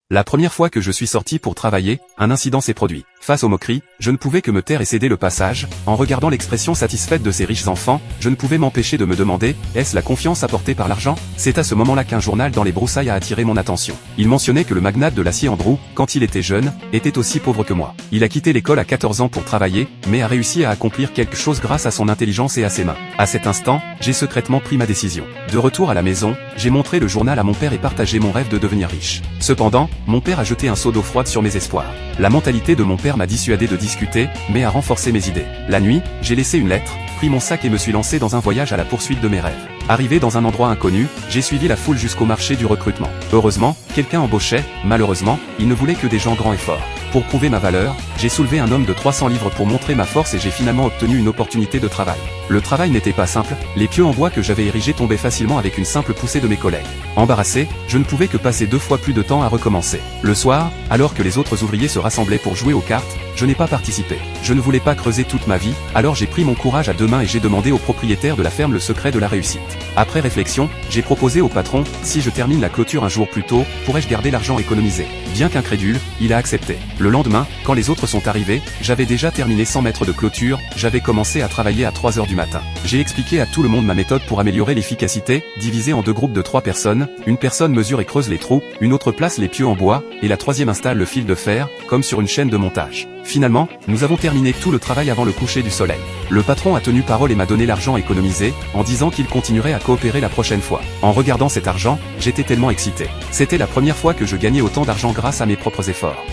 La première fois que je suis sorti pour travailler, un incident s'est produit. Face aux moqueries, je ne pouvais que me taire et céder le passage. En regardant l'expression satisfaite de ces riches enfants, je ne pouvais m'empêcher de me demander, est-ce la confiance apportée par l'argent? C'est à ce moment-là qu'un journal dans les broussailles a attiré mon attention. Il mentionnait que le magnate de l'acier Andrew, quand il était jeune, était aussi pauvre que moi. Il a quitté l'école à 14 ans pour travailler, mais a réussi à accomplir quelque chose grâce à son intelligence et à ses mains. À cet instant, j'ai secrètement pris ma décision. De retour à la maison, j'ai montré le journal à mon père et partagé mon rêve de devenir riche. Cependant, mon père a jeté un seau d'eau froide sur mes espoirs. La mentalité de mon père m'a dissuadé de discuter, mais a renforcé mes idées. La nuit, j'ai laissé une lettre, pris mon sac et me suis lancé dans un voyage à la poursuite de mes rêves. Arrivé dans un endroit inconnu, j'ai suivi la foule jusqu'au marché du recrutement. Heureusement, quelqu'un embauchait, malheureusement, il ne voulait que des gens grands et forts. Pour prouver ma valeur, j'ai soulevé un homme de 300 livres pour montrer ma force et j'ai finalement obtenu une opportunité de travail. Le travail n'était pas simple, les pieux en bois que j'avais érigés tombaient facilement avec une simple poussée de mes collègues. Embarrassé, je ne pouvais que passer 2 fois plus de temps à recommencer. Le soir, alors que les autres ouvriers se rassemblaient pour jouer aux cartes, je n'ai pas participé. Je ne voulais pas creuser toute ma vie, alors j'ai pris mon courage à 2 mains et j'ai demandé au propriétaire de la ferme le secret de la réussite. Après réflexion, j'ai proposé au patron, si je termine la clôture un jour plus tôt, pourrais-je garder l'argent économisé? Bien qu'incrédule, il a accepté. Le lendemain, quand les autres sont arrivés, j'avais déjà terminé 100 mètres de clôture, j'avais commencé à travailler à 3 heures du matin. J'ai expliqué à tout le monde ma méthode pour améliorer l'efficacité, divisée en 2 groupes de 3 personnes, une personne mesure et creuse les trous, une autre place les pieux en bois, et la troisième installe le fil de fer, comme sur une chaîne de montage. Finalement, nous avons terminé tout le travail avant le coucher du soleil. Le patron a tenu parole et m'a donné l'argent économisé, en disant qu'il continuerait à coopérer la prochaine fois. En regardant cet argent, j'étais tellement excité. C'était la première fois que je gagnais autant d'argent grâce à mes propres efforts.